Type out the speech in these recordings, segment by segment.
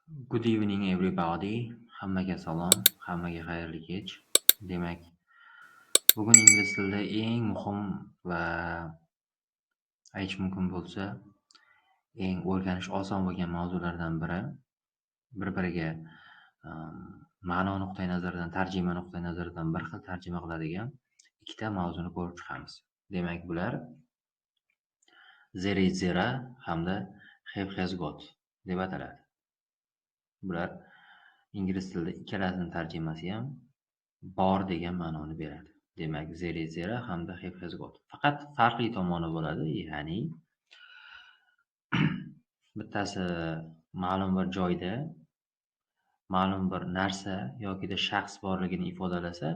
Good evening everybody. Hammaga salom, hammaga xayrli kech. Demak, bugun ingliz tilida eng muhim va aytish mumkin bo'lsa, eng o'rganish oson bo'lgan mavzulardan biri, bir-biriga ma'no nuqtai nazaridan, tarjima nuqtai nazaridan bir xil tarjima qiladigan ikkita mavzuni ko'rib chiqamiz. Demak, bular there is zero hamda have has got deb ataladi. Bular ingliz tilida ikkalasining tarjimasi ham bor degan ma'noni beradi. Demak, there is zero hamda have has got. Faqat farqli tomoni bo'ladi, ya'ni bittasi ma'lum bir joyda ma'lum bir narsa yoki shaxs borligini ifodalasa,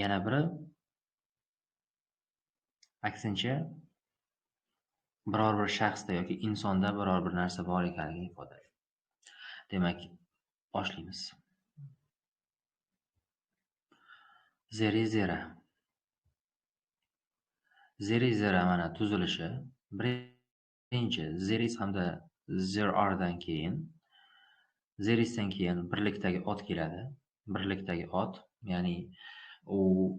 yana biri aksincha biror bir shaxsda yoki insonda biror bir narsa bor ekanligini ifodalaydi. Demak, boshlaymiz. There is zero. There is zero mana tuzilishi. Birinchi there is hamda there are dan keyin there is dan keyin birlikdagi ot keladi. Birlikdagi ot, ya'ni u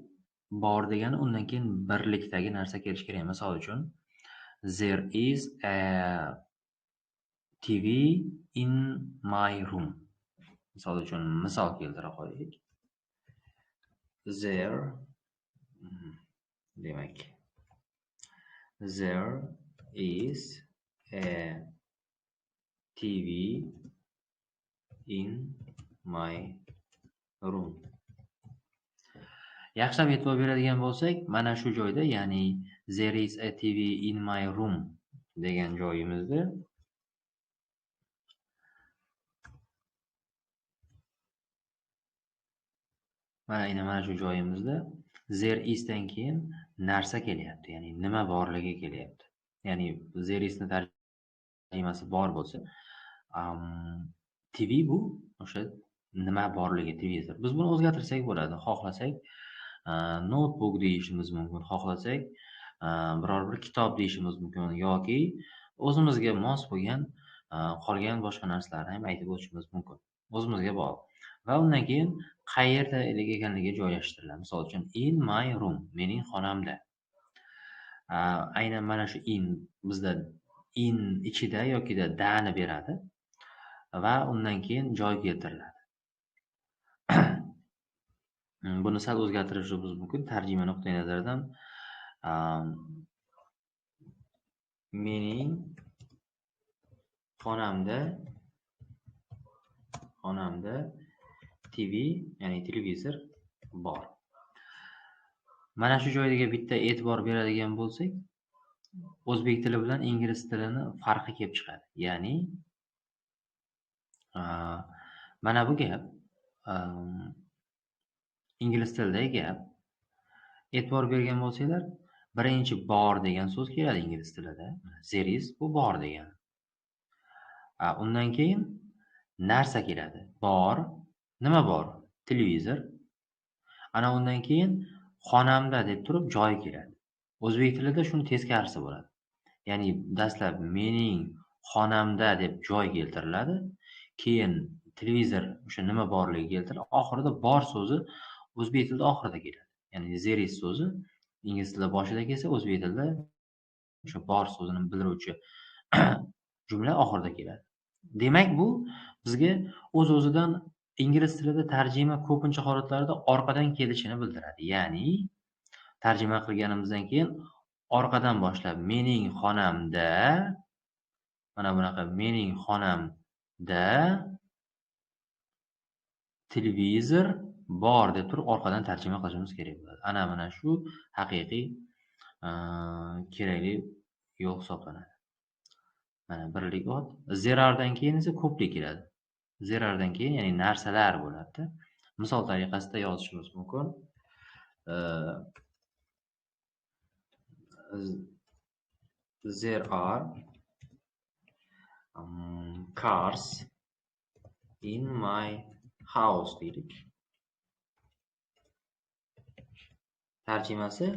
bor degani undan keyin birlikdagi narsa kelishi kerak. Misol uchun there is a TV in my room. Misol uchun misol keltira qo'yaylik. There demak there is a TV in my room. Yaxshilab e'tibor beradigan bo'lsak, mana shu joyda, ya'ni there is a TV in my room degan joyimizda mana shu joyimizda there is dan keyin narsa kelyapti, ya'ni nima borligi kelyapti. Ya'ni there is ni tarjimasi bor bo'lsa, TV bu o'sha nima borligi, televizor. Biz buni o'zgartirsak bo'ladi. Xohlasak notebook deyishimiz mumkin, xohlasak biror bir kitob deyishimiz mumkin yoki o'zimizga mos bo'lgan qolgan boshqa narsalarni ham aytib o'tishimiz mumkin. O'zimizga bog'liq. Va undan keyin qayerda ekanligi joylashtiriladi. Misol uchun in my room, mening xonamda. Aynan mana shu in bizda in ichida yoki dani beradi va undan keyin joy keltiriladi. Buni sal o'zgartirishimiz mumkin tarjima nuqtai nazaridan. Mening xonamda TV, ya'ni televizor bor. Mana shu joyga bitta e'tibor beradigan bo'lsak, o'zbek tili bilan ingliz tilini farqi kelib chiqadi. Ya'ni mana bu gap ingliz tilidagi gap. E'tibor bergan bo'lsanglar, birinchi bor degan so'z keladi ingliz tilida. There is bu bor degani. Undan keyin narsa keladi. Bor, nima bor? Televizor. Ana undan keyin xonamda deb turib joy keladi. O'zbek tilida shuni teskarisi bo'ladi. Ya'ni dastlab mening xonamda deb joy keltiriladi, keyin televizor o'sha nima borligi keltiriladi, oxirida bor so'zi o'zbek tilida oxirida keladi. Ya'ni there is so'zi ingliz tilida boshida kelsa, o'zbek tilida o'sha bor so'zini bildiruvchi jumla oxirida keladi. Demak, bu bizga o'z-o'zidan ingliz tilida tarjima ko'pincha holatlarda orqadan kelishini bildiradi. Ya'ni tarjima qilganimizdan keyin orqadan boshlab mening xonamda, mana bunaqa mening xonamda televizor bor deb turib orqadan tarjima qilishimiz kerak bo'ladi. Ana mana shu haqiqiy kerakli yo'l hisoblanadi. Mana birlik ot. Zerardan keyin esa ko'plik keladi. Zerardan keyin ya'ni narsalar bo'ladi. Misol tariqasida yozishimiz mumkin. There are cars in my house deylik. Tarjimasi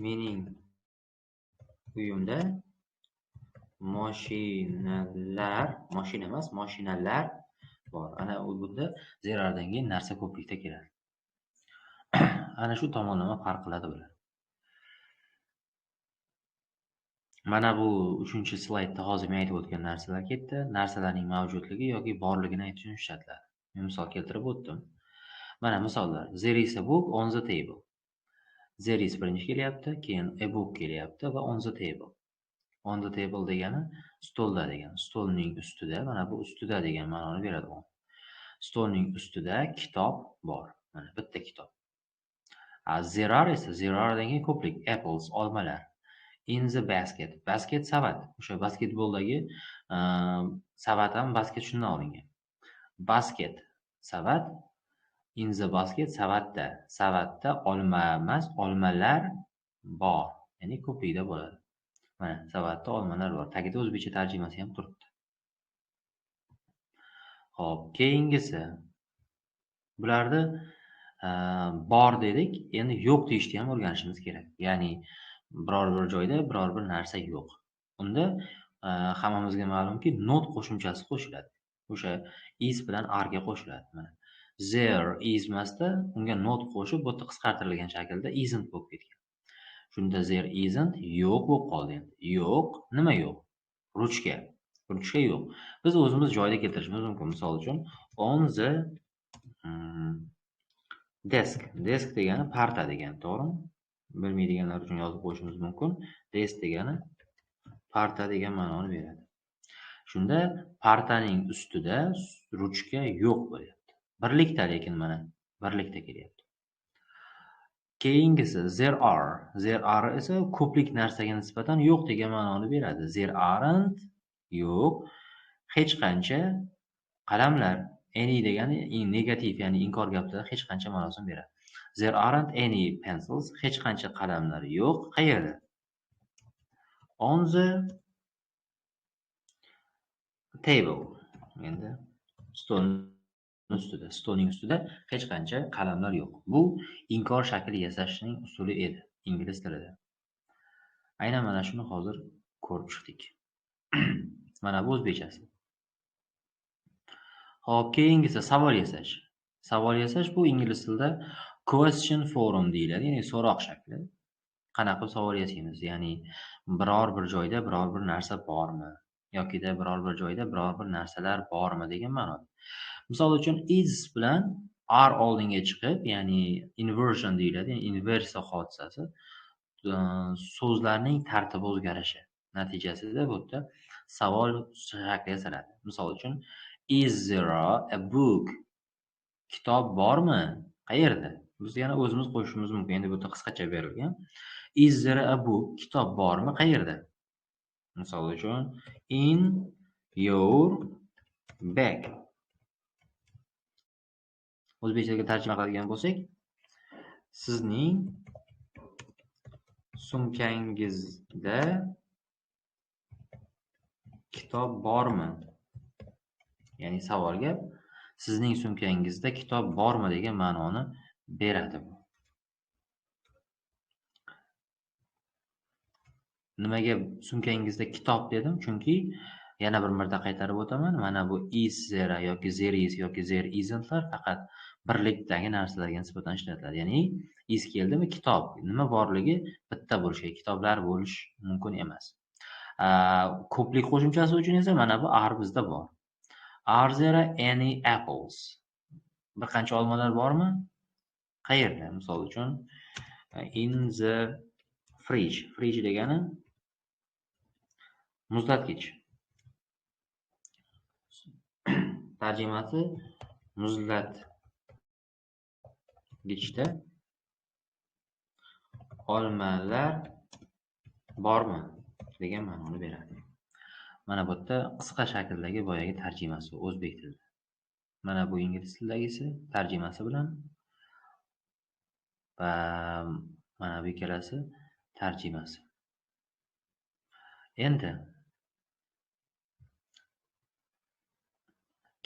mening uyimda Moshinalar, mashina emas, mashinalar bor. Ana bunda zerardan keyin narsa ko'plikda keladi. Ana shu tomonlama farq qiladi bular. Mana bu 3-slaydda hozir men aytib o'tgan narsalar ketdi. Narsalarning mavjudligi yoki borligini aytish uchun ishlatiladi. Men misol keltirib o'tdim. Mana misollar. There is a book on the table. There is birinchi kelyapti, keyin a book kelyapti va on the table. On the table degani stolda degani. Stolning ustida, mana bu ustida degan ma'noni beradi bu. Stolning ustida kitob bor. Mana bitta kitob. There are esa there are degan ko'plik. Apples, olmalar. In the basket. Basket savat. O'sha basketboldagi savat ham basket shundan olingan. Basket savat. In the basket savatda. Savatda olma emas, olmalar bor. Ya'ni ko'plikda bo'ladi. Mana savatda olmalar bor. Tagida o'zbekcha tarjimasi ham turibdi. Xo'p, keyingisi. Bularni bor dedik, endi yo'q deyishni ham o'rganishimiz kerak. Ya'ni biror bir joyda biror bir narsa yo'q. Unda hammamizga ma'lumki, not qo'shimchasi qo'shiladi. O'sha is bilan arga qo'shiladi. Mana there is emasda unga not qo'shib, bu yerda qisqartirilgan shaklda isn't bo'lib ketgan. Shunda there isn't yo'q bo'lib qoldi endi. Yo'q, nima yo'q? Ruchka. Ruchka yo'q. Biz o'zimiz joyida keltirishimiz mumkin. Misol uchun on the desk. Desk degani parta degani, to'g'rimi? Bilmaydiganlar uchun yozib qo'yishimiz mumkin. Desk degani parta degan ma'noni beradi. Shunda partaning ustida ruchka yo'q bo'lyapti. Birlikda lekin mana birlikda kelyapti. Keyingisi there are. There are esa ko'plik narsaga nisbatan yo'q degan ma'noni beradi. There aren't yo'q hech qancha qalamlar. Any degani negativ, ya'ni inkor gapda hech qancha ma'nosini beradi. There aren't any pencils. Hech qancha qalamlar yo'q. Qayerda? On the table. Endi stolning ustida hech qancha qalamlar yo'q. Bu inkor shakli yasashning usuli edi ingliz tilida. Aynan mana shuni hozir ko'rib chiqdik. Mana bu o'zbekchasi. Xo'p, keyingisi savol yasash. Savol yasash bu ingliz tilida question form deyiladi, ya'ni so'roq shakli. Qanaqa savol yasaymiz? Ya'ni biror bir joyda biror bir narsa bormi? Yokida biror bir joyda biror bir narsalar bormi degan ma'noda. Misol uchun is bilan are oldinga chiqib, ya'ni inversion deyiladi, ya'ni inversiya hodisasi, so'zlarning tartibi o'zgarishi natijasida bu yerda savol shakli yasaladi. Misol uchun is there a book? Kitob bormi? Qayerda? Biz yana o'zimiz qo'shishimiz mumkin. Endi bu yerda qisqacha berilgan. Is there a book? Kitob bormi? Qayerda? Misol uchun in your bag. O'zbekchaga tarjima qiladigan bo'lsak, sizning sumkangizda kitob bormi? Ya'ni savol gap sizning sumkangizda kitob bormi degan ma'noni beradi bu. Nimaga sumkangizda kitob dedim? Chunki yana bir marta qaytarib o'taman. Mana bu is there yoki there is yoki there isn'tlar faqat birlikdagi narsalarga nisbatan ishlatiladi. Ya'ni is keldimi kitob, nima borligi bitta bo'lishi, kitoblar bo'lish mumkin emas. Ko'plik qo'shimchasi uchun esa mana bu are bizda bor. Are there any apples? Bir qancha olmalar bormi? Qayerda? Misol uchun in the fridge. Fridge degani muzlatgich. Tarjimasi muzlatgichda olmalar bormi degan ma'noni beradi. Mana bu yerda qisqa shakldagi boyagi tarjimasi o'zbek tilida. Mana bu ingliz tilidagisi tarjimasi bilan va mana bu ikkalasi tarjimasi. Endi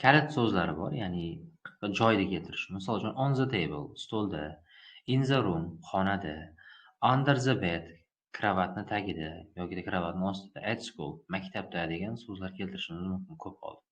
kalit so'zlari bor, ya'ni joyda keltirish. Misol uchun on the table, stolda, in the room, xonada, under the bed, kravatni tagida yoki kravatni ostida, at school, maktabda degan so'zlar keltirishimiz mumkin ko'p holda.